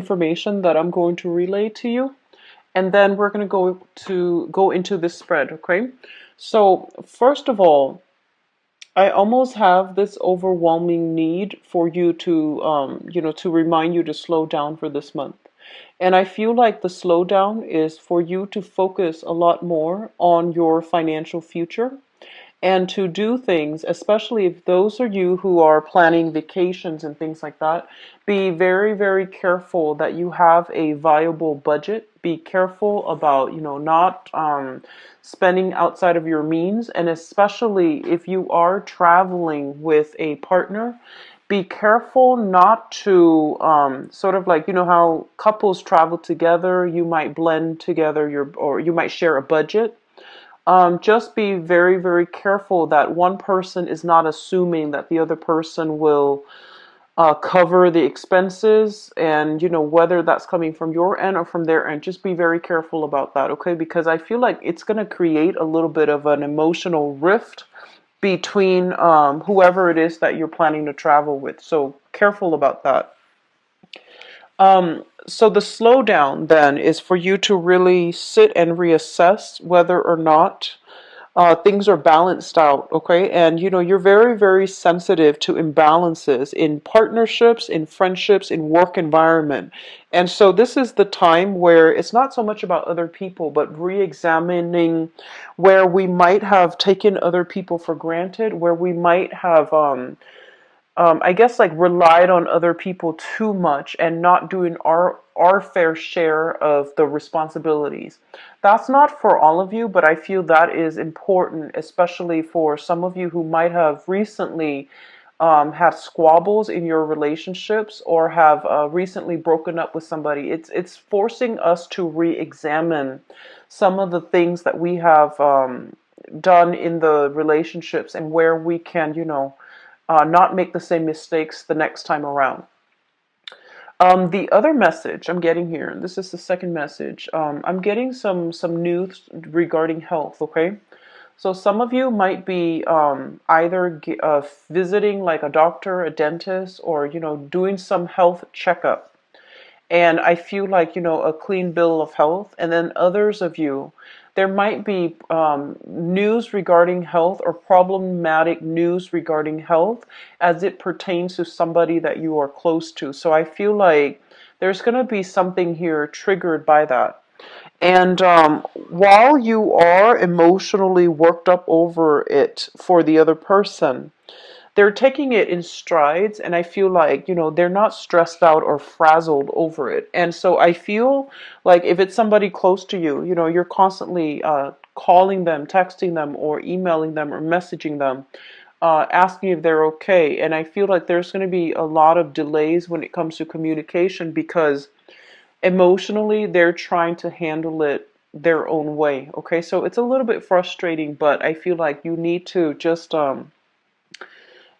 information that I'm going to relay to you, and then we're going to go into this spread, okay? So, first of all, I almost have this overwhelming need for you to, to remind you to slow down for this month. And I feel like the slowdown is for you to focus a lot more on your financial future and to do things, especially if those are you who are planning vacations and things like that, be very, very careful that you have a viable budget. Be careful about, not spending outside of your means. And especially if you are traveling with a partner, be careful not to sort of like, how couples travel together, you might blend together or you might share a budget. Just be very, very careful that one person is not assuming that the other person will cover the expenses, and whether that's coming from your end or from their end. Just be very careful about that, okay? Because I feel like it's going to create a little bit of an emotional rift between whoever it is that you're planning to travel with. So careful about that. So the slowdown then is for you to really sit and reassess whether or not things are balanced out, okay? And you're very, very sensitive to imbalances in partnerships, in friendships, in work environment. And so this is the time where it's not so much about other people, but re-examining where we might have taken other people for granted, where we might have I guess like relied on other people too much and not doing our fair share of the responsibilities. That's not for all of you, but I feel that is important, especially for some of you who might have recently had squabbles in your relationships or have recently broken up with somebody. It's forcing us to re-examine some of the things that we have done in the relationships and where we can, not make the same mistakes the next time around. The other message I'm getting here, and this is the second message, I'm getting some news regarding health, okay? So some of you might be either visiting like a doctor, a dentist, or, doing some health checkup. And I feel like, a clean bill of health. And then others of you, there might be news regarding health or problematic news regarding health as it pertains to somebody that you are close to. So I feel like there's going to be something here triggered by that. And while you are emotionally worked up over it for the other person, they're taking it in strides, and I feel like they're not stressed out or frazzled over it. And so I feel like if it's somebody close to you, you're constantly calling them, texting them, or emailing them, or messaging them, asking if they're okay. And I feel like there's going to be a lot of delays when it comes to communication because emotionally they're trying to handle it their own way. Okay, so it's a little bit frustrating, but I feel like you need to just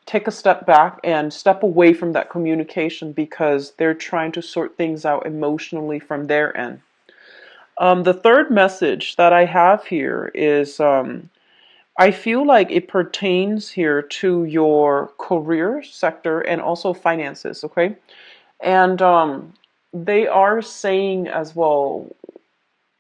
take a step back and step away from that communication because they're trying to sort things out emotionally from their end. The third message that I have here is I feel like it pertains here to your career sector and also finances, okay? And they are saying as well,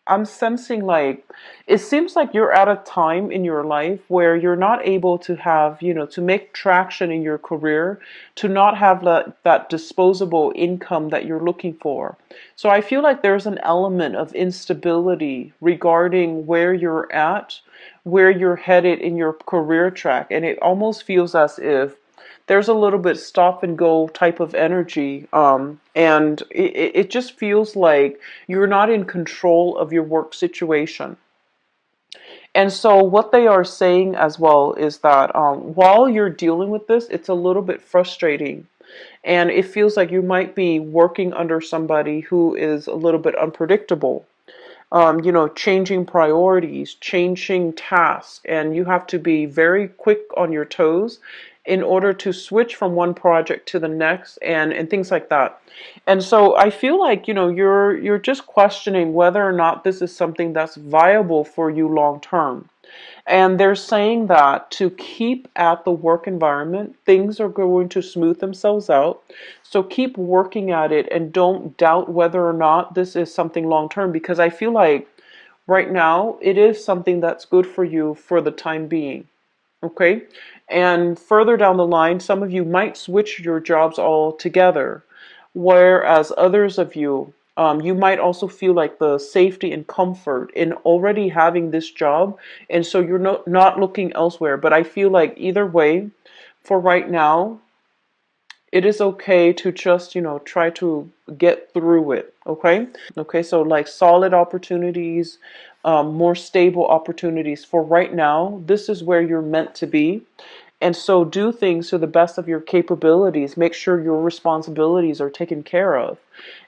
I'm sensing like it seems like you're at a time in your life where you're not able to have, to make traction in your career, to not have that disposable income that you're looking for. So I feel like there's an element of instability regarding where you're at, where you're headed in your career track. And it almost feels as if there's a little bit stop and go type of energy. And it just feels like you're not in control of your work situation. And so what they are saying as well is that while you're dealing with this, it's a little bit frustrating. And it feels like you might be working under somebody who is a little bit unpredictable. Changing priorities, changing tasks, and you have to be very quick on your toes in order to switch from one project to the next and things like that. And so I feel like, you're just questioning whether or not this is something that's viable for you long term. And they're saying that to keep at the work environment, things are going to smooth themselves out. So keep working at it and don't doubt whether or not this is something long term, because I feel like right now it is something that's good for you for the time being. Okay. And further down the line, some of you might switch your jobs altogether, whereas others of you, you might also feel like the safety and comfort in already having this job. And so you're not looking elsewhere. But I feel like either way, for right now, it is okay to just, try to get through it. Okay. Okay. So like solid opportunities, more stable opportunities for right now. This is where you're meant to be. And so do things to the best of your capabilities. Make sure your responsibilities are taken care of.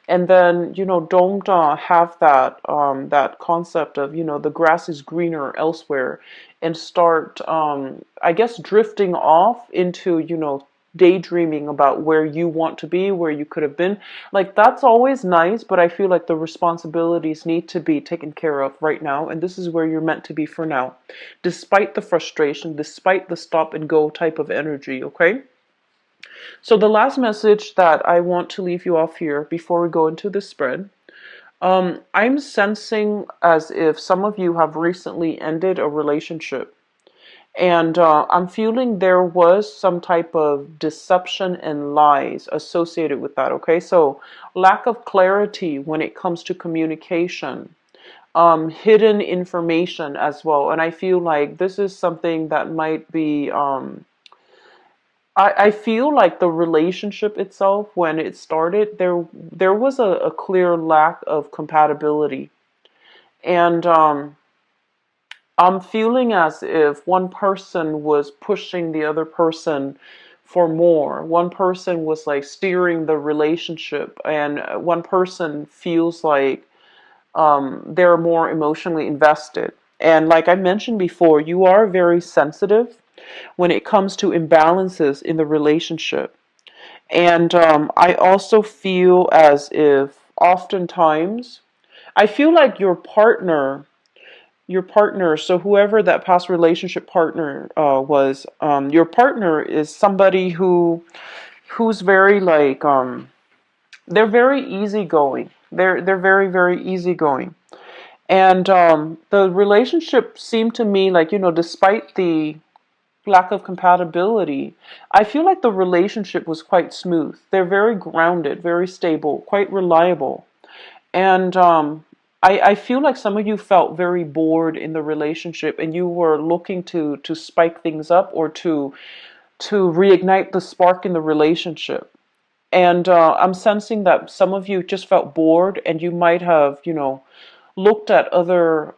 And then, don't have that concept of, the grass is greener elsewhere, and start, I guess, drifting off into, daydreaming about where you want to be, where you could have been. Like, that's always nice, but I feel like the responsibilities need to be taken care of right now, and this is where you're meant to be for now, despite the frustration, despite the stop and go type of energy, okay? So the last message that I want to leave you off here before we go into the spread, I'm sensing as if some of you have recently ended a relationship. And I'm feeling there was some type of deception and lies associated with that, okay? So lack of clarity when it comes to communication, hidden information as well. And I feel like this is something that might be, I feel like the relationship itself, when it started, there was a clear lack of compatibility. And I'm feeling as if one person was pushing the other person for more. One person was like steering the relationship, and one person feels like they're more emotionally invested. And like I mentioned before, you are very sensitive when it comes to imbalances in the relationship. And I also feel as if oftentimes, I feel like your partner, so whoever that past relationship partner was, your partner is somebody who's very like, they're very easygoing. They're very, very easygoing. And the relationship seemed to me like, despite the lack of compatibility, I feel like the relationship was quite smooth. They're very grounded, very stable, quite reliable. And I feel like some of you felt very bored in the relationship, and you were looking to spike things up, or to reignite the spark in the relationship. And I'm sensing that some of you just felt bored, and you might have, looked at other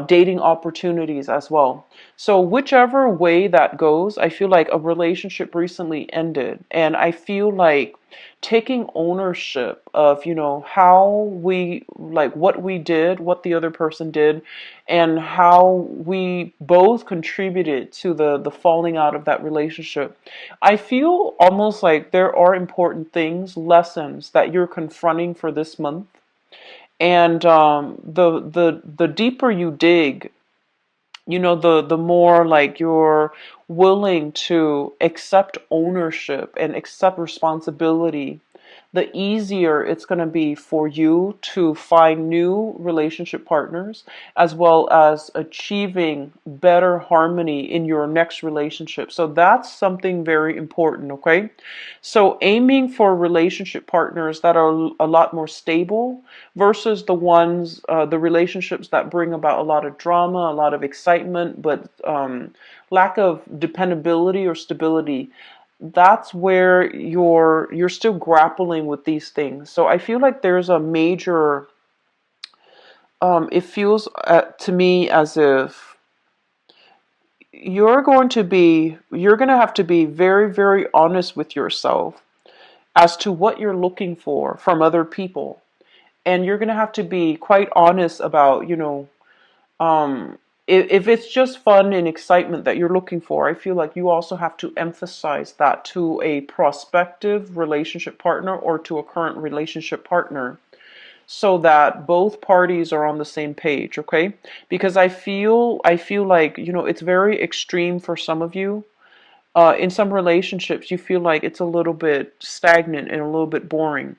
dating opportunities as well. So whichever way that goes, I feel like a relationship recently ended, and I feel like taking ownership of, how we, like, what we did, what the other person did, and how we both contributed to the falling out of that relationship. I feel almost like there are important things, lessons that you're confronting for this month. And the deeper you dig, the more like you're willing to accept ownership and accept responsibility, the easier it's going to be for you to find new relationship partners, as well as achieving better harmony in your next relationship. So that's something very important, okay? So aiming for relationship partners that are a lot more stable versus the relationships that bring about a lot of drama, a lot of excitement, but lack of dependability or stability. That's where you're still grappling with these things. So I feel like there's a major, it feels to me as if you're going to have to be very, very honest with yourself as to what you're looking for from other people. And you're going to have to be quite honest about, if it's just fun and excitement that you're looking for, I feel like you also have to emphasize that to a prospective relationship partner or to a current relationship partner. so that both parties are on the same page, okay? Because I feel like, it's very extreme for some of you. In some relationships, you feel like it's a little bit stagnant and a little bit boring.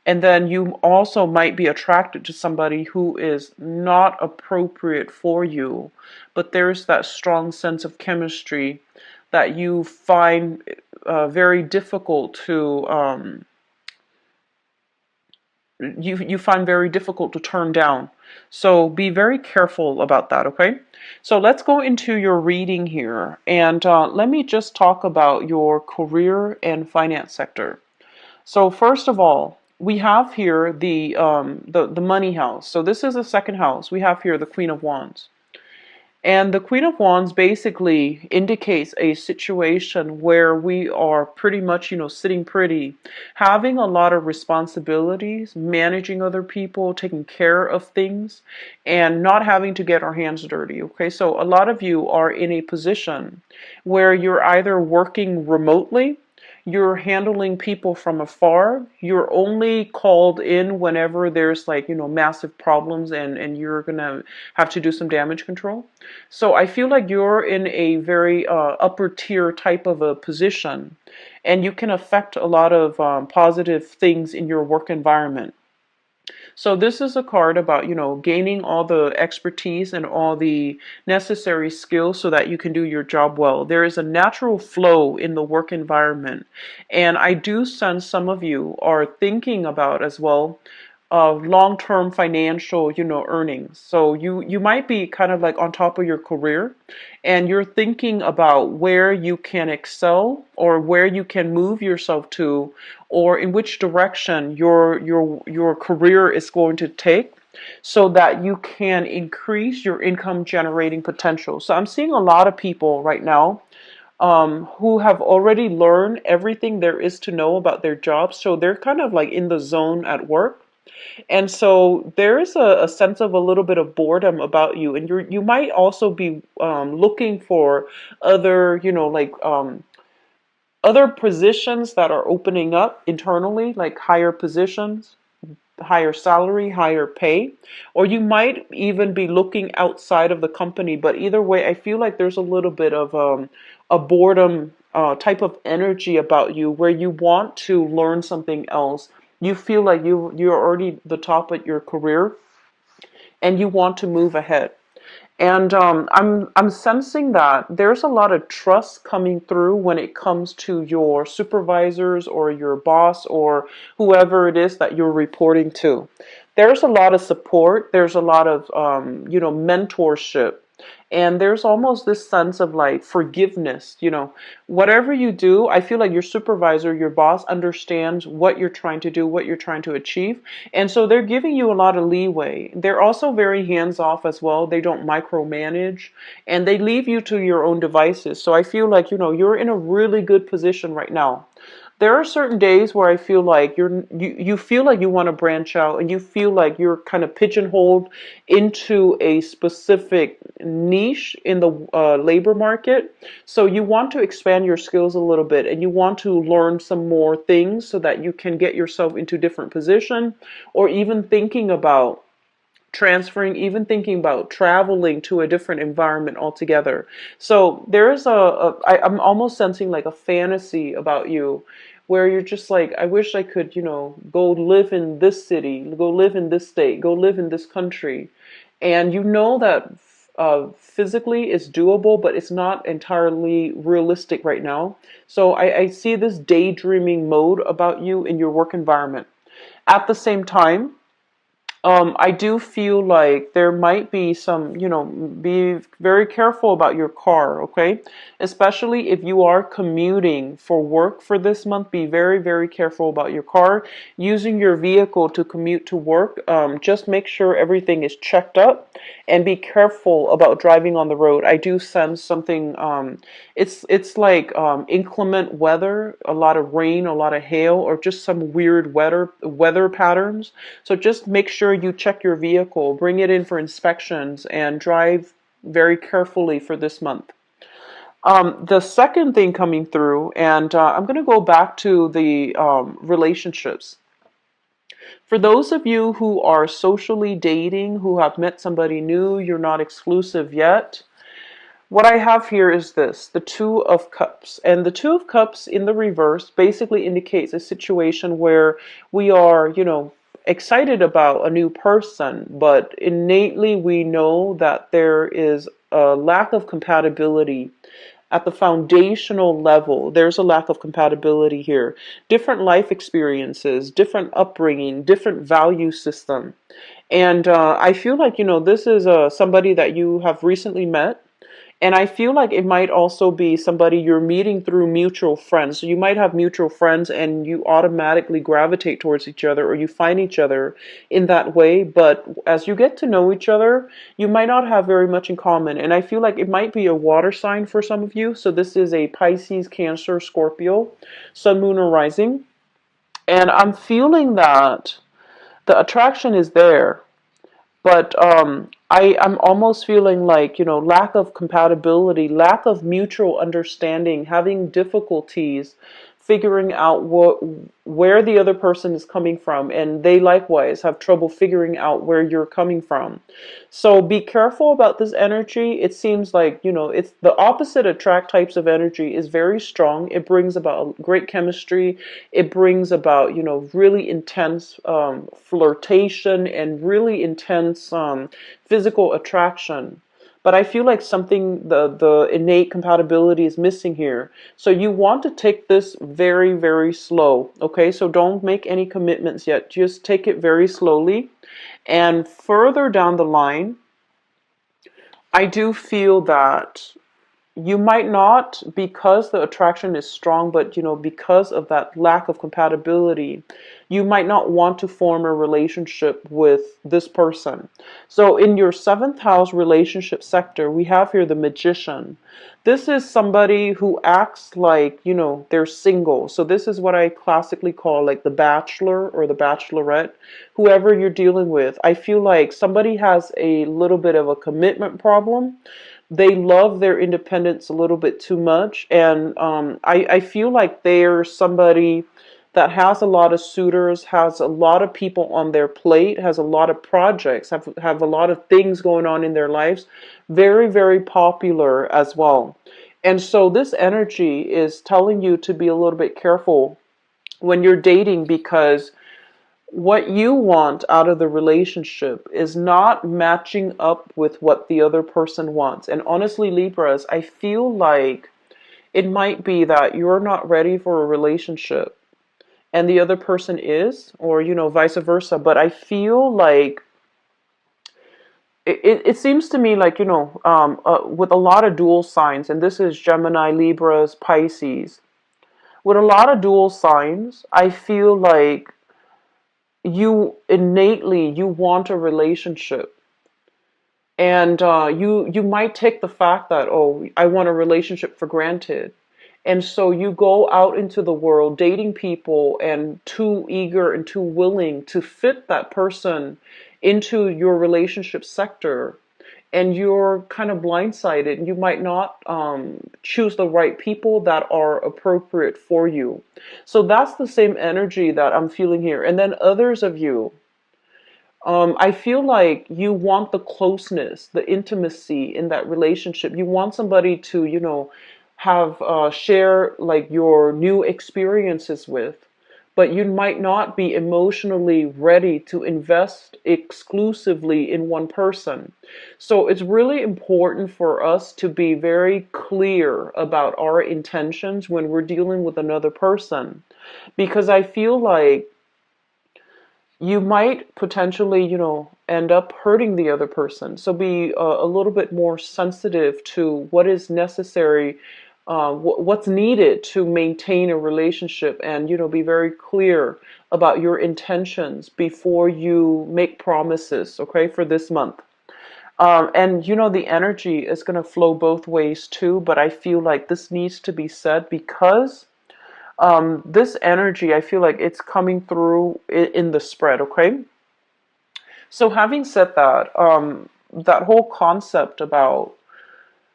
And then you also might be attracted to somebody who is not appropriate for you, but there's that strong sense of chemistry that you find very difficult to you find very difficult to turn down. So be very careful about that, okay? So let's go into your reading here, and let me just talk about your career and finance sector. So first of all, we have here the money house. So this is the second house. We have here the Queen of Wands. And the Queen of Wands basically indicates a situation where we are pretty much, sitting pretty, having a lot of responsibilities, managing other people, taking care of things, and not having to get our hands dirty. Okay, so a lot of you are in a position where you're either working remotely, you're handling people from afar, you're only called in whenever there's like, massive problems, and you're gonna have to do some damage control. So I feel like you're in a very upper tier type of a position, and you can affect a lot of positive things in your work environment. So this is a card about, gaining all the expertise and all the necessary skills so that you can do your job well. There is a natural flow in the work environment. And I do sense some of you are thinking about as well long-term financial, earnings. So you might be kind of like on top of your career, and you're thinking about where you can excel or where you can move yourself to, or in which direction your career is going to take, so that you can increase your income generating potential. So I'm seeing a lot of people right now who have already learned everything there is to know about their jobs. So they're kind of like in the zone at work. And so there is a sense of a little bit of boredom about you, and you might also be looking for other, other positions that are opening up internally, like higher positions, higher salary, higher pay, or you might even be looking outside of the company. But either way, I feel like there's a little bit of a boredom type of energy about you where you want to learn something else. You feel like you're already the top of your career, and you want to move ahead. And I'm sensing that there's a lot of trust coming through when it comes to your supervisors or your boss or whoever it is that you're reporting to. There's a lot of support. There's a lot of mentorship. And there's almost this sense of like forgiveness, whatever you do, I feel like your supervisor, your boss understands what you're trying to do, what you're trying to achieve. And so they're giving you a lot of leeway. They're also very hands off as well. They don't micromanage, and they leave you to your own devices. So I feel like, you're in a really good position right now. There are certain days where I feel like you feel like you want to branch out, and you feel like you're kind of pigeonholed into a specific niche in the labor market. So you want to expand your skills a little bit, and you want to learn some more things so that you can get yourself into different position, or even thinking about transferring, even thinking about traveling to a different environment altogether. So there is I'm almost sensing like a fantasy about you where you're just like, I wish I could, go live in this city, go live in this state, go live in this country. And you know that physically it's doable, but it's not entirely realistic right now. So I see this daydreaming mode about you in your work environment. At the same time, I do feel like there might be some, be very careful about your car, okay? Especially if you are commuting for work for this month, be very, very careful about your car. Using your vehicle to commute to work, just make sure everything is checked up, and be careful about driving on the road. I do sense something, it's like inclement weather, a lot of rain, a lot of hail, or just some weird weather patterns. So just make sure you check your vehicle, bring it in for inspections, and drive very carefully for this month. The second thing coming through, and I'm going to go back to the relationships. For those of you who are socially dating, who have met somebody new, you're not exclusive yet, what I have here is this, the Two of Cups. And the Two of Cups in the reverse basically indicates a situation where we are, excited about a new person, but innately we know that there is a lack of compatibility at the foundational level. There's a lack of compatibility here. Different life experiences, different upbringing, different value system. And I feel like, this is somebody that you have recently met. And I feel like it might also be somebody you're meeting through mutual friends. So you might have mutual friends and you automatically gravitate towards each other, or you find each other in that way. But as you get to know each other, you might not have very much in common. And I feel like it might be a water sign for some of you. So this is a Pisces, Cancer, Scorpio, Sun, Moon, or Rising. And I'm feeling that the attraction is there, but I'm almost feeling like, lack of compatibility, lack of mutual understanding, having difficulties figuring out where the other person is coming from, and they likewise have trouble figuring out where you're coming from. So be careful about this energy. It seems like, it's the opposite attract types of energy is very strong. It brings about great chemistry. It brings about, really intense flirtation and really intense physical attraction. But I feel like something, the innate compatibility is missing here. So you want to take this very, very slow. Okay, so don't make any commitments yet. Just take it very slowly. And further down the line, I do feel that you might not, because the attraction is strong, but because of that lack of compatibility, you might not want to form a relationship with this person. So in your seventh house relationship sector, we have here the Magician. This is somebody who acts like, they're single. So this is what I classically call like the bachelor or the bachelorette, whoever you're dealing with. I feel like somebody has a little bit of a commitment problem. They love their independence a little bit too much. And I feel like they're somebody that has a lot of suitors, has a lot of people on their plate, has a lot of projects, have a lot of things going on in their lives. Very, very popular as well. And so this energy is telling you to be a little bit careful when you're dating, because what you want out of the relationship is not matching up with what the other person wants. And honestly, Libras, I feel like it might be that you're not ready for a relationship and the other person is, or, vice versa. But I feel like it seems to me like, with a lot of dual signs, and this is Gemini, Libras, Pisces, with a lot of dual signs, I feel like you innately you want a relationship, and you might take the fact that, oh, I want a relationship for granted, and so you go out into the world dating people and too eager and too willing to fit that person into your relationship sector, and you're kind of blindsided. You might not choose the right people that are appropriate for you. So that's the same energy that I'm feeling here. And then others of you, I feel like you want the closeness, the intimacy in that relationship. You want somebody to, have share like your new experiences with, but you might not be emotionally ready to invest exclusively in one person. So it's really important for us to be very clear about our intentions when we're dealing with another person, because I feel like you might potentially, end up hurting the other person. So be a little bit more sensitive to what is necessary, what's needed to maintain a relationship, and, be very clear about your intentions before you make promises, okay, for this month. And, the energy is going to flow both ways too, but I feel like this needs to be said because this energy, I feel like it's coming through in the spread, okay? So having said that, that whole concept about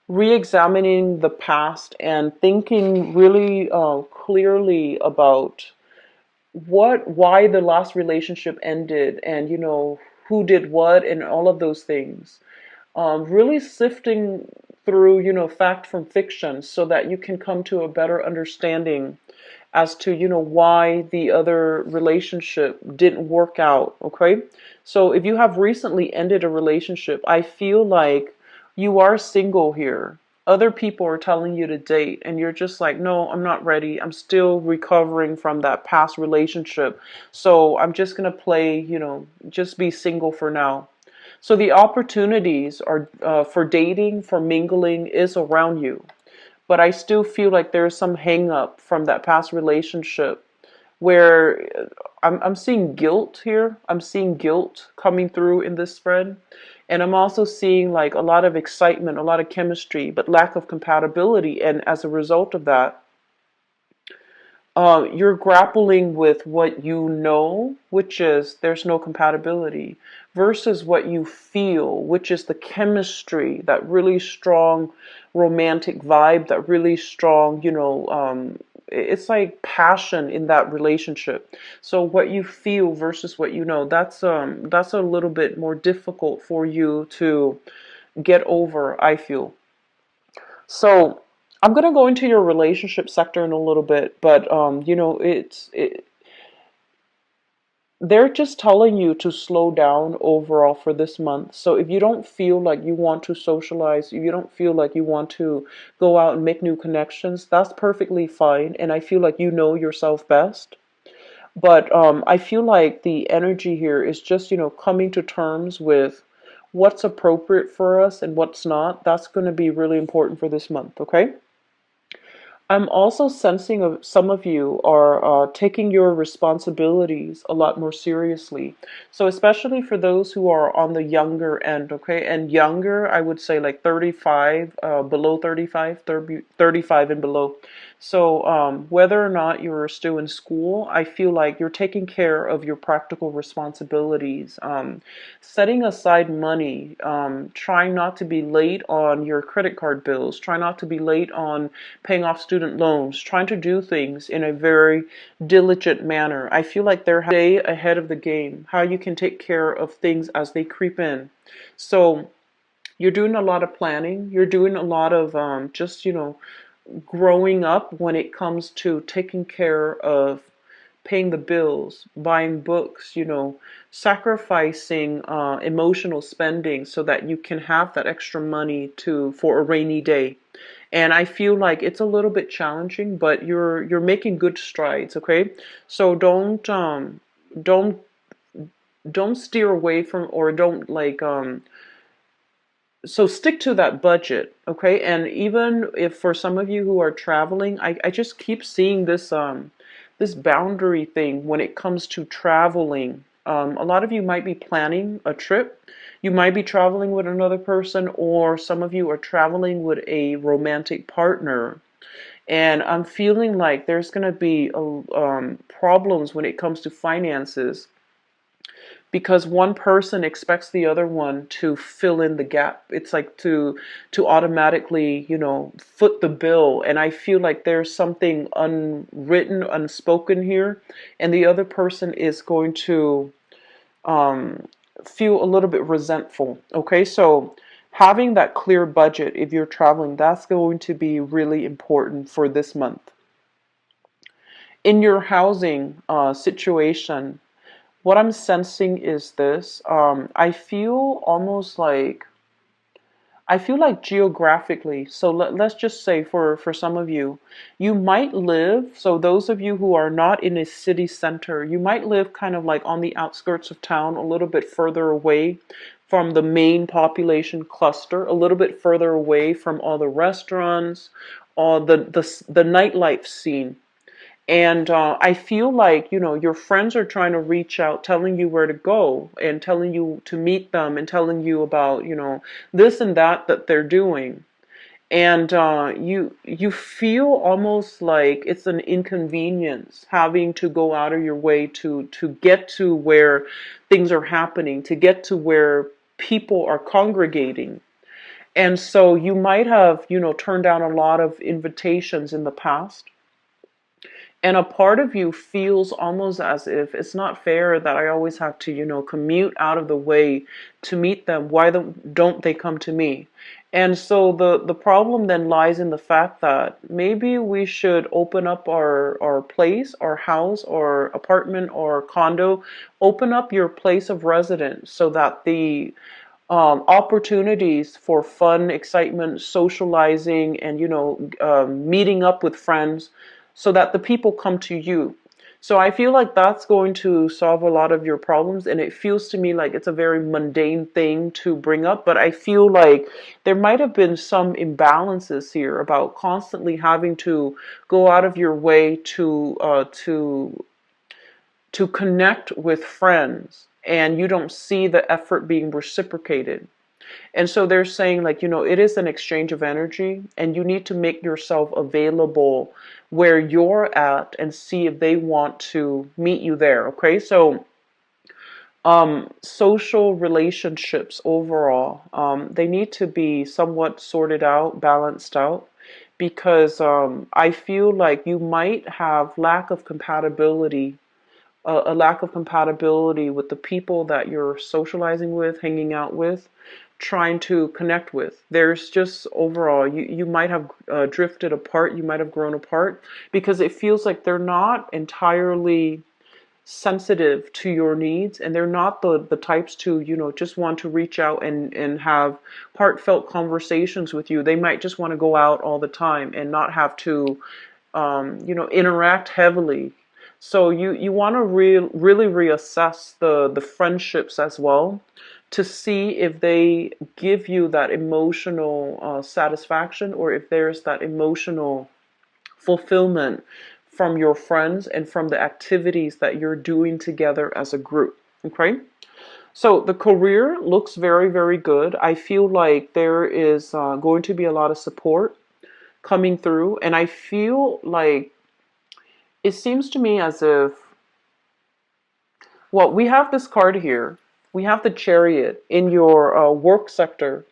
re-examining the past and thinking really clearly about why the last relationship ended, and who did what, and all of those things. Really sifting through, fact from fiction, so that you can come to a better understanding as to, why the other relationship didn't work out. Okay. So if you have recently ended a relationship, I feel like you are single here. Other people are telling you to date, and you're just like, no, I'm not ready. I'm still recovering from that past relationship. So I'm just going to play, just be single for now. So the opportunities are for dating, for mingling is around you. But I still feel like there's some hang up from that past relationship where I'm seeing guilt here. I'm seeing guilt coming through in this spread. And I'm also seeing like a lot of excitement, a lot of chemistry, but lack of compatibility. And as a result of that, you're grappling with what you know, which is there's no compatibility, versus what you feel, which is the chemistry, that really strong romantic vibe, that really strong, it's like passion in that relationship. So what you feel versus what you know, that's a little bit more difficult for you to get over, I feel. So I'm gonna go into your relationship sector in a little bit, but they're just telling you to slow down overall for this month. So if you don't feel like you want to socialize, if you don't feel like you want to go out and make new connections, that's perfectly fine. And I feel like you know yourself best. But I feel like the energy here is just, coming to terms with what's appropriate for us and what's not. That's going to be really important for this month, okay? I'm also sensing some of you are taking your responsibilities a lot more seriously. So especially for those who are on the younger end, okay? And younger, I would say like 35, below 35, 35 and below. So whether or not you're still in school, I feel like you're taking care of your practical responsibilities, setting aside money, trying not to be late on your credit card bills, try not to be late on paying off student loans, trying to do things in a very diligent manner. I feel like they're day ahead of the game, how you can take care of things as they creep in. So you're doing a lot of planning. You're doing a lot of just, growing up when it comes to taking care of paying the bills, buying books, sacrificing emotional spending so that you can have that extra money to for a rainy day. And I feel like it's a little bit challenging, but you're making good strides, okay? So don't don't steer away from, or don't like so stick to that budget, okay? And even if for some of you who are traveling, I just keep seeing this boundary thing when it comes to traveling. A lot of you might be planning a trip. You might be traveling with another person, or some of you are traveling with a romantic partner. And I'm feeling like there's going to be problems when it comes to finances, because one person expects the other one to fill in the gap. It's like to automatically, foot the bill. And I feel like there's something unwritten, unspoken here, and the other person is going to feel a little bit resentful. Okay, so having that clear budget if you're traveling, that's going to be really important for this month. In your housing situation, what I'm sensing is this. I feel like geographically, so let's just say for some of you, you might live, so those of you who are not in a city center, you might live kind of like on the outskirts of town, a little bit further away from the main population cluster, a little bit further away from all the restaurants, all the nightlife scene. And I feel like, your friends are trying to reach out, telling you where to go and telling you to meet them and telling you about, this and that they're doing. And you feel almost like it's an inconvenience having to go out of your way to get to where things are happening, to get to where people are congregating. And so you might have, turned down a lot of invitations in the past, And a part of you feels almost as if it's not fair that I always have to, commute out of the way to meet them. Why don't they come to me? And so the problem then lies in the fact that maybe we should open up our place, our house, or apartment, or condo, open up your place of residence so that the opportunities for fun, excitement, socializing, and meeting up with friends, so that the people come to you. So I feel like that's going to solve a lot of your problems, and it feels to me like it's a very mundane thing to bring up, but I feel like there might have been some imbalances here about constantly having to go out of your way to connect with friends, and you don't see the effort being reciprocated. And so they're saying, like, it is an exchange of energy, and you need to make yourself available where you're at and see if they want to meet you there. Okay, so social relationships overall, they need to be somewhat sorted out, balanced out, because I feel like you might have lack of compatibility, a lack of compatibility with the people that you're socializing with, hanging out with, trying to connect with. There's just overall, you might have drifted apart, you might have grown apart, because it feels like they're not entirely sensitive to your needs, and they're not the types to, just want to reach out and have heartfelt conversations with you. They might just want to go out all the time and not have to interact heavily. So you want to really reassess the friendships as well, to see if they give you that emotional satisfaction, or if there's that emotional fulfillment from your friends and from the activities that you're doing together as a group. Okay? So the career looks very, very good. I feel like there is going to be a lot of support coming through, and I feel like it seems to me as if, well, we have this card here. We have the Chariot in your work sector.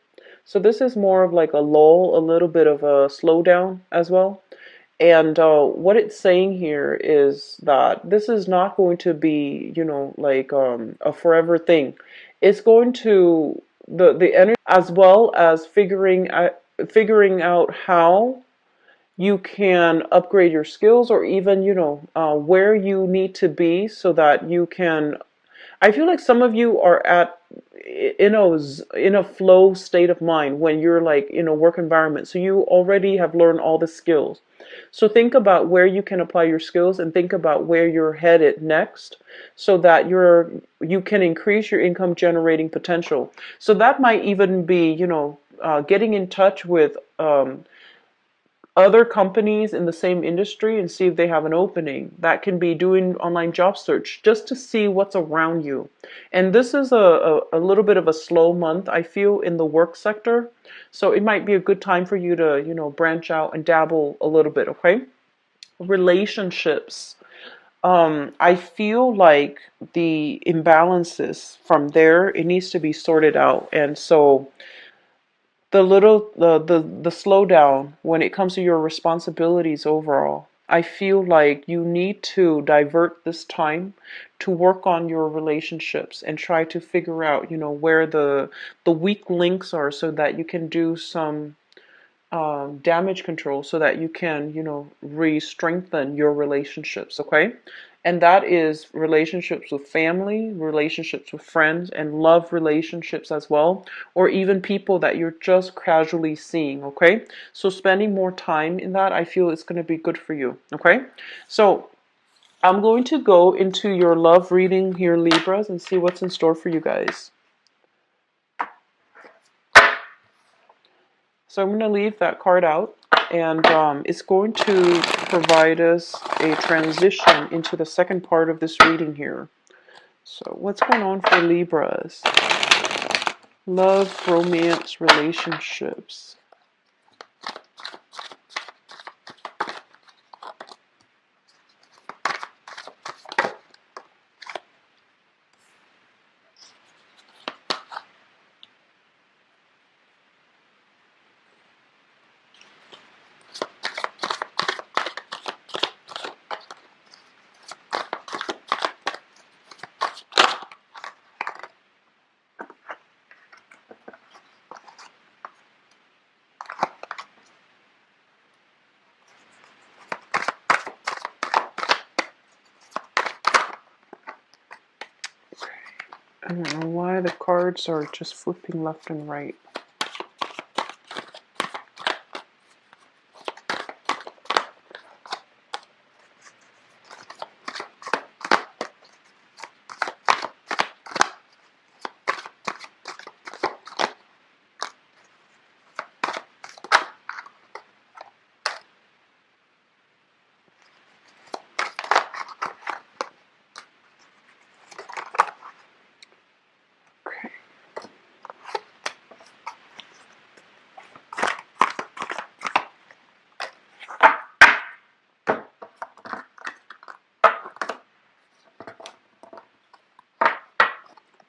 So this is more of like a lull, a little bit of a slowdown as well. And what it's saying here is that this is not going to be, like a forever thing. It's going to, the energy, as well as figuring out how you can upgrade your skills, or even, where you need to be so that you can. I feel like some of you are in a flow state of mind when you're like in a work environment. So you already have learned all the skills. So think about where you can apply your skills, and think about where you're headed next, so that you can increase your income generating potential. So that might even be, getting in touch with other companies in the same industry and see if they have an opening. That can be doing online job search just to see what's around you. And this is a little bit of a slow month, I feel, in the work sector. So it might be a good time for you to, branch out and dabble a little bit, okay? Relationships. I feel like the imbalances from there, it needs to be sorted out. And so the slowdown when it comes to your responsibilities overall, I feel like you need to divert this time to work on your relationships and try to figure out, where the weak links are, so that you can do some damage control, so that you can, re-strengthen your relationships, okay? And that is relationships with family, relationships with friends, and love relationships as well, or even people that you're just casually seeing, okay? So spending more time in that, I feel it's going to be good for you, okay? So I'm going to go into your love reading here, Libras, and see what's in store for you guys. So I'm going to leave that card out, and it's going to provide us a transition into the second part of this reading here. So what's going on for Libras? Love, romance, relationships. I don't know why the cards are just flipping left and right.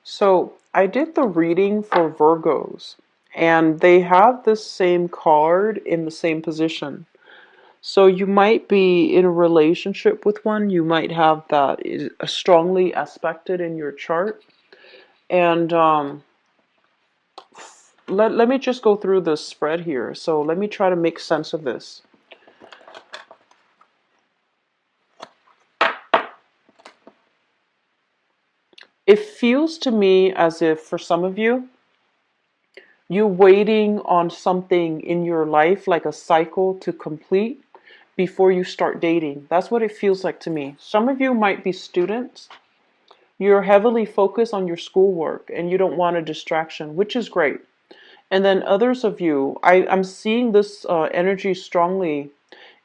So I did the reading for Virgos, and they have this same card in the same position. So you might be in a relationship with one. You might have that is strongly aspected in your chart. And let me just go through the spread here. So let me try to make sense of this. It feels to me as if for some of you, you're waiting on something in your life, like a cycle to complete before you start dating. That's what it feels like to me. Some of you might be students. You're heavily focused on your schoolwork and you don't want a distraction, which is great. And then others of you, I'm seeing this energy strongly.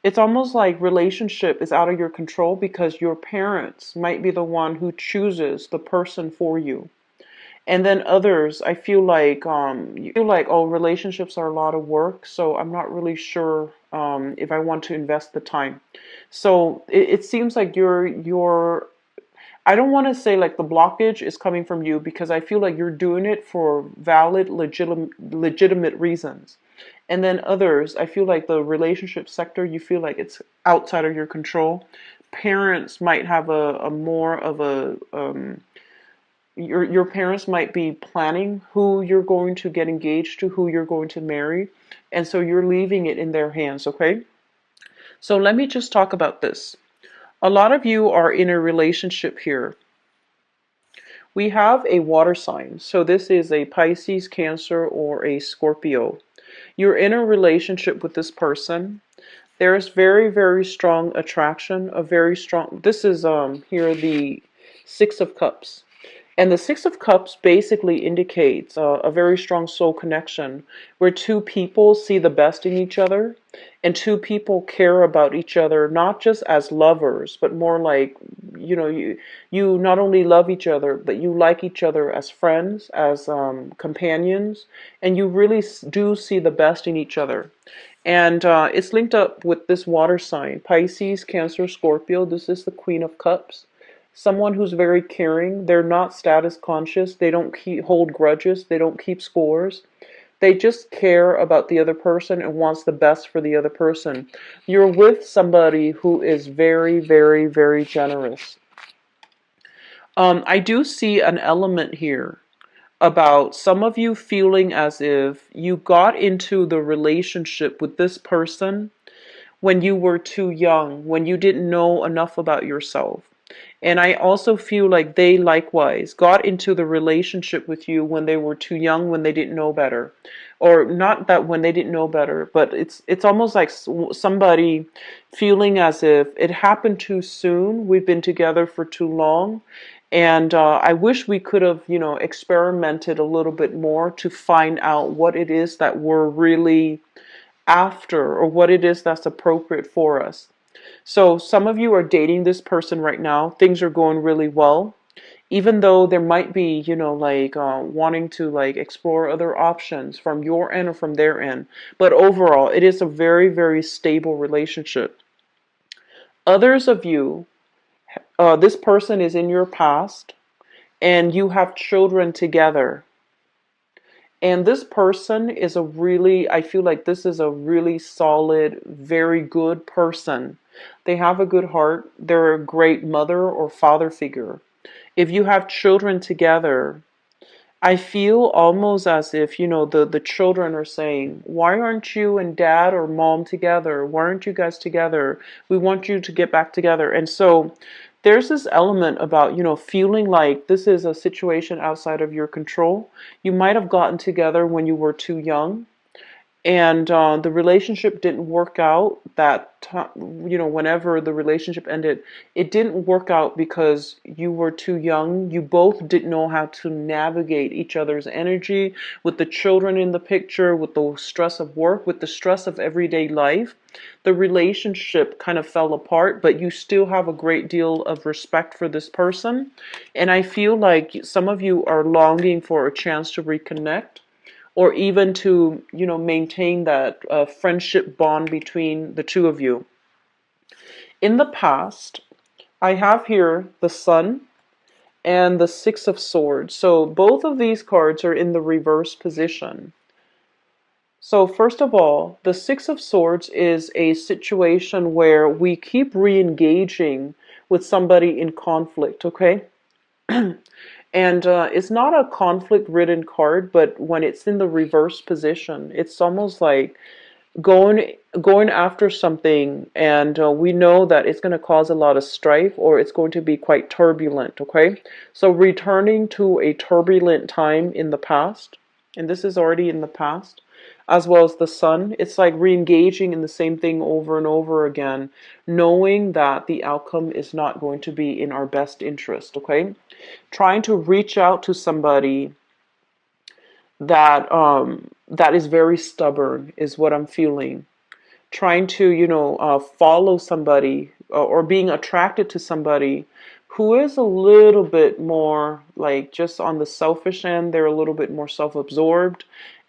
It's almost like relationship is out of your control because your parents might be the one who chooses the person for you. And then others, I feel like you feel like, oh, relationships are a lot of work, so I'm not really sure if I want to invest the time. So it seems like you're I don't want to say like the blockage is coming from you because I feel like you're doing it for valid, legitimate reasons. And then others, I feel like the relationship sector, you feel like it's outside of your control. Parents might have a more of a your parents might be planning who you're going to get engaged to, who you're going to marry, and so you're leaving it in their hands, okay? So let me just talk about this. A lot of you are in a relationship here. We have a water sign. So this is a Pisces, Cancer, or a Scorpio. You're in a relationship with this person. There's very, very strong attraction, a very strong, this is here the Six of Cups. And the Six of Cups basically indicates a very strong soul connection where two people see the best in each other and two people care about each other, not just as lovers, but more like, you not only love each other, but you like each other as friends, as companions, and you really do see the best in each other. And it's linked up with this water sign, Pisces, Cancer, Scorpio. This is the Queen of Cups. Someone who's very caring. They're not status conscious. They don't hold grudges. They don't keep scores. They just care about the other person and wants the best for the other person. You're with somebody who is very, very, very generous. I do see an element here about some of you feeling as if you got into the relationship with this person when you were too young, when you didn't know enough about yourself. And I also feel like they likewise got into the relationship with you when they were too young, when they didn't know better. Or not that when they didn't know better, but it's almost like somebody feeling as if it happened too soon. We've been together for too long. And I wish we could have, experimented a little bit more to find out what it is that we're really after or what it is that's appropriate for us. So some of you are dating this person right now. Things are going really well. Even though there might be, like wanting to like explore other options from your end or from their end. But overall, it is a very, very stable relationship. Others of you, this person is in your past and you have children together. And this person is I feel like this is a really solid, very good person. They have a good heart. They're a great mother or father figure. If you have children together, I feel almost as if, the children are saying, why aren't you and dad or mom together? Why aren't you guys together? We want you to get back together. And so there's this element about, feeling like this is a situation outside of your control. You might have gotten together when you were too young, and the relationship didn't work out that time. Whenever the relationship ended, it didn't work out because you were too young. You both didn't know how to navigate each other's energy, with the children in the picture, with the stress of work, with the stress of everyday life. The relationship kind of fell apart, but you still have a great deal of respect for this person. And I feel like some of you are longing for a chance to reconnect, or even to, maintain that friendship bond between the two of you. In the past, I have here the Sun and the Six of Swords. So both of these cards are in the reverse position. So first of all, the Six of Swords is a situation where we keep re-engaging with somebody in conflict, okay? And it's not a conflict-ridden card, but when it's in the reverse position, it's almost like going after something, and we know that it's going to cause a lot of strife, or it's going to be quite turbulent, okay? So returning to a turbulent time in the past, and this is already in the past, as well as the Sun, it's like re-engaging in the same thing over and over again, knowing that the outcome is not going to be in our best interest, okay? Trying to reach out to somebody that is very stubborn is what I'm feeling. Trying to, follow somebody, or being attracted to somebody who is a little bit more like just on the selfish end. They're a little bit more self-absorbed,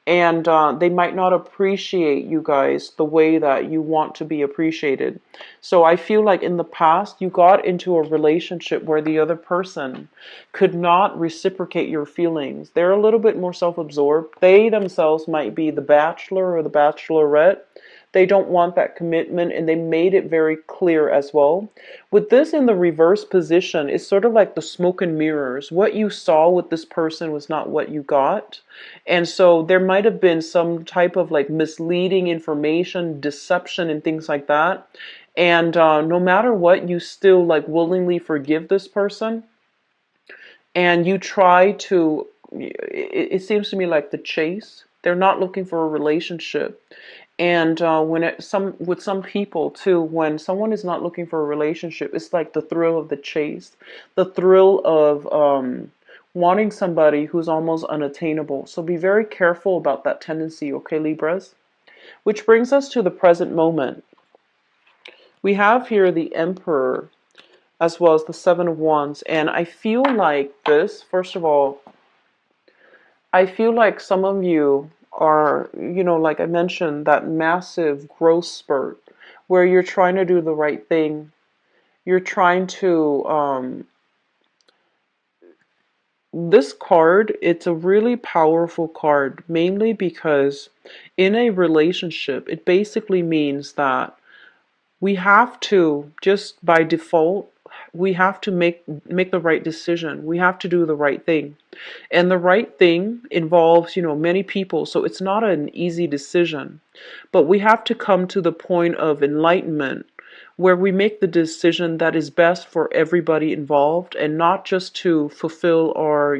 and they might not appreciate you guys the way that you want to be appreciated. So I feel like in the past you got into a relationship where the other person could not reciprocate your feelings. They're a little bit more self-absorbed. They themselves might be the bachelor or the bachelorette. They don't want that commitment, and they made it very clear as well. With this in the reverse position, it's sort of like the smoke and mirrors. What you saw with this person was not what you got. And so there might have been some type of like misleading information, deception, and things like that. And no matter what, you still like willingly forgive this person. And you try to, it seems to me like the chase. They're not looking for a relationship. And with some people too, when someone is not looking for a relationship, it's like the thrill of the chase, the thrill of wanting somebody who's almost unattainable. So be very careful about that tendency, okay, Libras? Which brings us to the present moment. We have here the Emperor as well as the Seven of Wands, and I feel like this, first of all, I feel like some of you are, like I mentioned, that massive growth spurt where you're trying to do the right thing. You're trying to, this card, it's a really powerful card, mainly because in a relationship, it basically means that we have to, just by default, we have to make the right decision. We have to do the right thing. And the right thing involves, many people. So it's not an easy decision. But we have to come to the point of enlightenment where we make the decision that is best for everybody involved, and not just to fulfill our,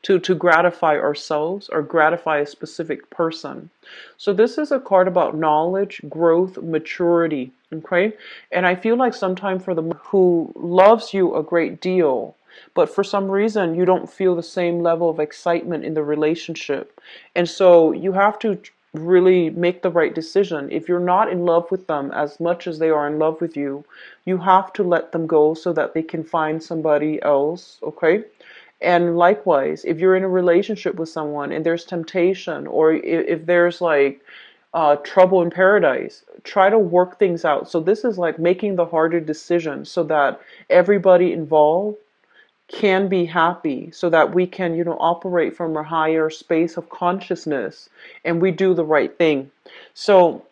to gratify ourselves or gratify a specific person. So this is a card about knowledge, growth, maturity, okay? And I feel like sometimes for the who loves you a great deal, but for some reason you don't feel the same level of excitement in the relationship. And so you have to really make the right decision. If you're not in love with them as much as they are in love with you, you have to let them go so that they can find somebody else, okay? And likewise, if you're in a relationship with someone and there's temptation, or if there's like trouble in paradise, try to work things out. So this is like making the harder decision so that everybody involved can be happy, so that we can, operate from a higher space of consciousness and we do the right thing. So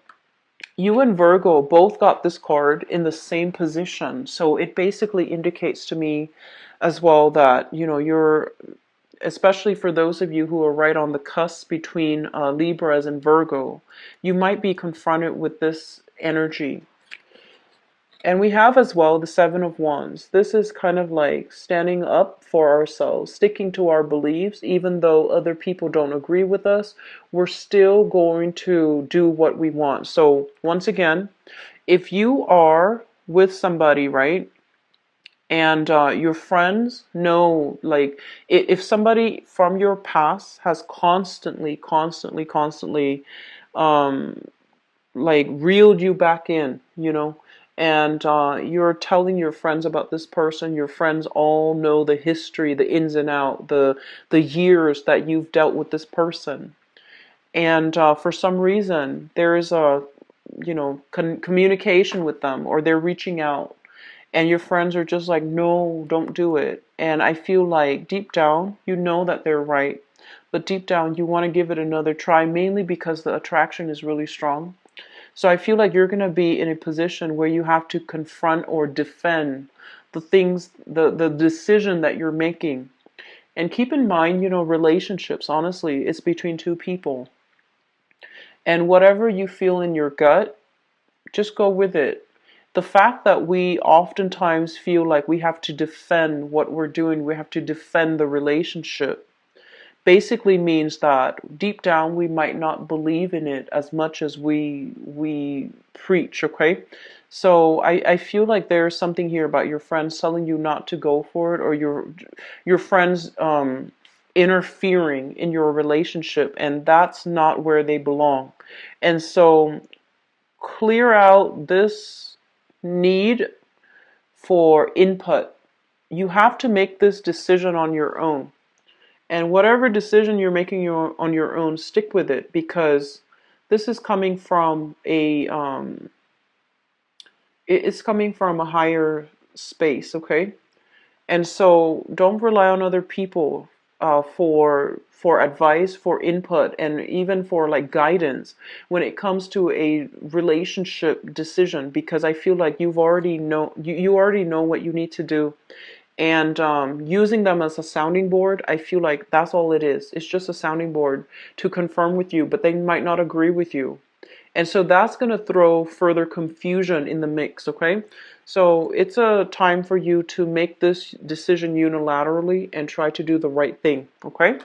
you and Virgo both got this card in the same position. So it basically indicates to me as well that, you're, especially for those of you who are right on the cusp between Libras and Virgo, you might be confronted with this energy. And we have as well the Seven of Wands. This is kind of like standing up for ourselves, sticking to our beliefs, even though other people don't agree with us, we're still going to do what we want. So once again, if you are with somebody, right, and your friends know, like, if somebody from your past has constantly um, like reeled you back in, and you're telling your friends about this person. Your friends all know the history, the ins and out, the years that you've dealt with this person, and for some reason there is a communication with them, or they're reaching out, and your friends are just like, no, don't do it. And I feel like deep down you know that they're right, but deep down you want to give it another try, mainly because the attraction is really strong. So I feel like you're going to be in a position where you have to confront or defend the things, the decision that you're making. And keep in mind, relationships, honestly, it's between two people. And whatever you feel in your gut, just go with it. The fact that we oftentimes feel like we have to defend what we're doing, we have to defend the relationship, basically means that deep down we might not believe in it as much as we preach. Okay, so I feel like there's something here about your friends telling you not to go for it, or your friends interfering in your relationship, and that's not where they belong. And so clear out this need for input. You have to make this decision on your own. And whatever decision you're making on your own, stick with it, because this is coming from it's coming from a higher space, okay? And so don't rely on other people for advice, for input, and even for like guidance when it comes to a relationship decision, because I feel like you already know what you need to do. And using them as a sounding board, I feel like that's all it is. It's just a sounding board to confirm with you, but they might not agree with you. And so that's going to throw further confusion in the mix, okay? So it's a time for you to make this decision unilaterally and try to do the right thing, okay?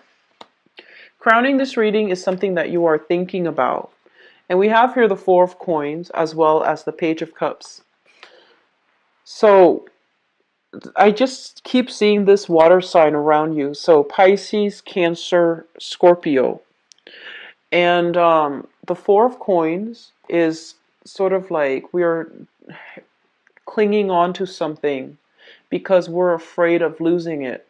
Crowning this reading is something that you are thinking about. And we have here the Four of Coins as well as the Page of Cups. So I just keep seeing this water sign around you. So Pisces, Cancer, Scorpio. And the Four of Coins is sort of like we're clinging on to something because we're afraid of losing it.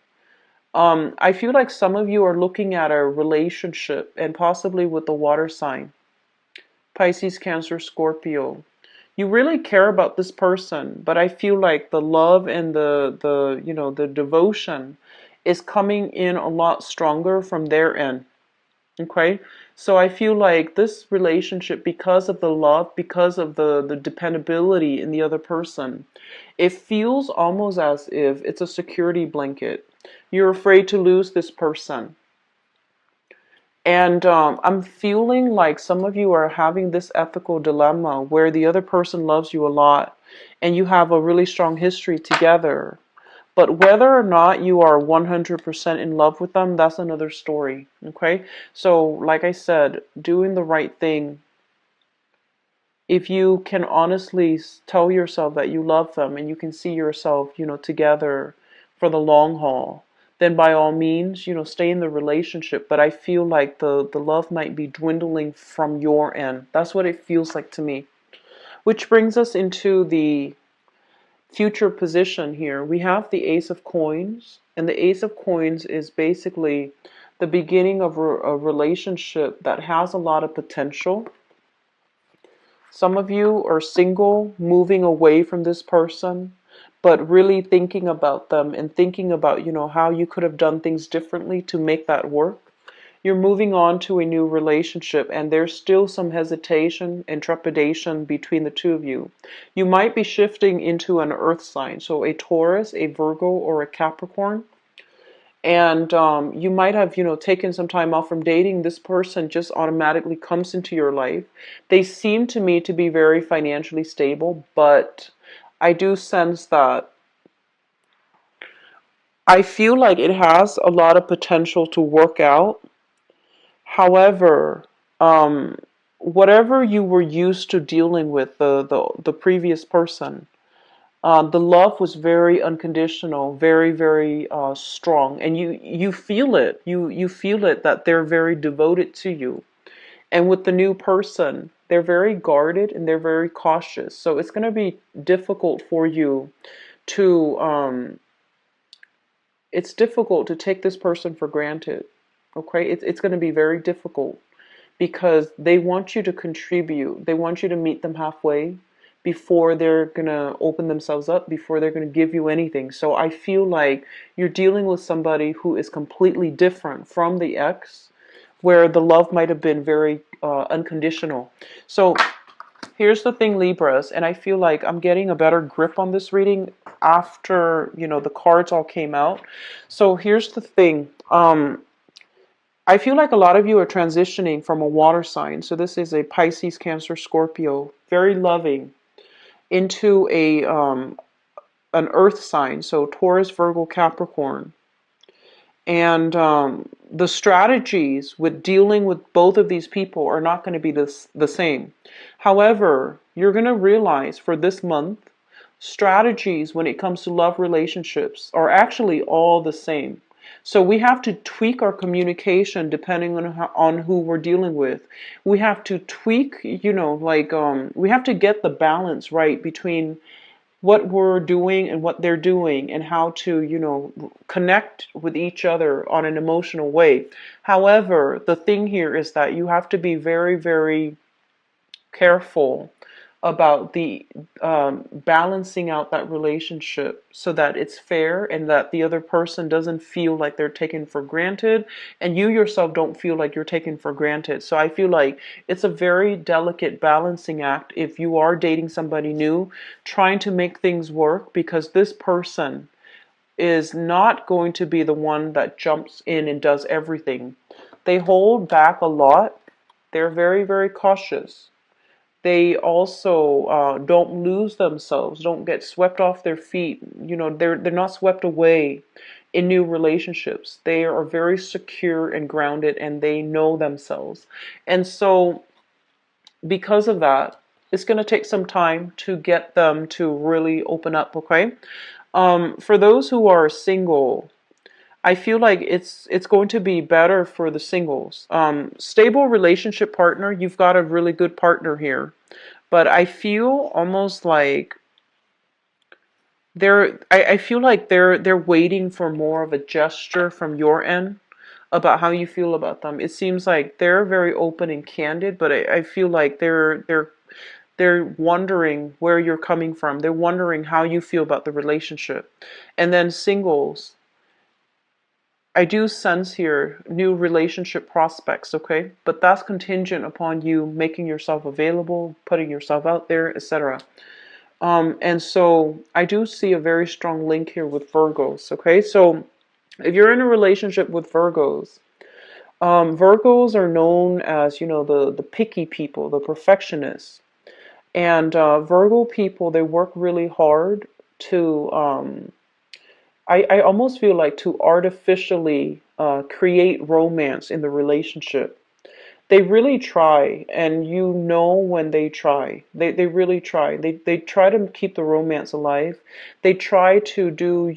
I feel like some of you are looking at a relationship, and possibly with the water sign, Pisces, Cancer, Scorpio. You really care about this person, but I feel like the love and the devotion is coming in a lot stronger from their end. Okay, so I feel like this relationship, because of the love, because of the dependability in the other person, it feels almost as if it's a security blanket. You're afraid to lose this person. And I'm feeling like some of you are having this ethical dilemma where the other person loves you a lot and you have a really strong history together. But whether or not you are 100% in love with them, that's another story. Okay? So, like I said, doing the right thing. If you can honestly tell yourself that you love them and you can see yourself, together for the long haul, then by all means, stay in the relationship. But I feel like the love might be dwindling from your end. That's what it feels like to me. Which brings us into the future position here. We have the Ace of Coins, and the Ace of Coins is basically the beginning of a relationship that has a lot of potential. Some of you are single, moving away from this person, but really thinking about them and thinking about, how you could have done things differently to make that work. You're moving on to a new relationship, and there's still some hesitation and trepidation between the two of you. You might be shifting into an earth sign, so a Taurus, a Virgo, or a Capricorn. And you might have, taken some time off from dating. This person just automatically comes into your life. They seem to me to be very financially stable, but I do sense that I feel like it has a lot of potential to work out. However, um, whatever you were used to dealing with, the previous person, the love was very unconditional, very, very strong, and you feel it. You feel it that they're very devoted to you. And with the new person, they're very guarded and they're very cautious. So it's going to be difficult for you to it's difficult to take this person for granted. Okay, it's going to be very difficult because they want you to contribute. They want you to meet them halfway before they're going to open themselves up, before they're going to give you anything. So I feel like you're dealing with somebody who is completely different from the ex, where the love might have been very unconditional. So here's the thing, Libras, and I feel like I'm getting a better grip on this reading after, the cards all came out. So here's the thing. I feel like a lot of you are transitioning from a water sign. So this is a Pisces, Cancer, Scorpio, very loving, into a an earth sign. So Taurus, Virgo, Capricorn. And the strategies with dealing with both of these people are not going to be the same. However, you're going to realize for this month, strategies when it comes to love relationships are actually all the same. So we have to tweak our communication depending on who we're dealing with. We have to tweak, we have to get the balance right between what we're doing and what they're doing, and how to, connect with each other on an emotional way. However, the thing here is that you have to be very, very careful about the balancing out that relationship so that it's fair and that the other person doesn't feel like they're taken for granted, and you yourself don't feel like you're taken for granted. So I feel like it's a very delicate balancing act if you are dating somebody new, trying to make things work, because this person is not going to be the one that jumps in and does everything. They hold back a lot. They're very, very cautious. They also don't lose themselves, don't get swept off their feet. They're not swept away in new relationships. They are very secure and grounded, and they know themselves. And so, because of that, it's going to take some time to get them to really open up. Okay, for those who are single, I feel like it's going to be better for the singles. Stable relationship partner, you've got a really good partner here. But I feel almost like I feel like they're waiting for more of a gesture from your end about how you feel about them. It seems like they're very open and candid, but I feel like they're wondering where you're coming from. They're wondering how you feel about the relationship. And then singles, I do sense here new relationship prospects, okay? But that's contingent upon you making yourself available, putting yourself out there, etc. And so I do see a very strong link here with Virgos, okay? So if you're in a relationship with Virgos, Virgos are known as, the picky people, the perfectionists. And Virgo people, they work really hard to I almost feel like to artificially create romance in the relationship. They really try, and when they try. They really try. They try to keep the romance alive. They try to do,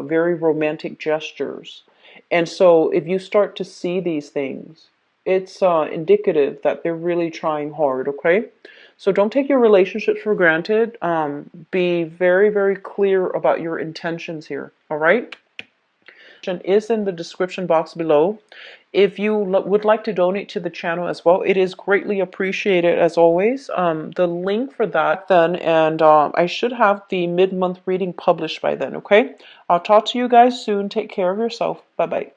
very romantic gestures. And so if you start to see these things, it's indicative that they're really trying hard, okay? So don't take your relationships for granted. Be very, very clear about your intentions here, all right? Is in the description box below. If you would like to donate to the channel as well, it is greatly appreciated as always. The link for that then, and I should have the mid-month reading published by then, okay? I'll talk to you guys soon. Take care of yourself. Bye-bye.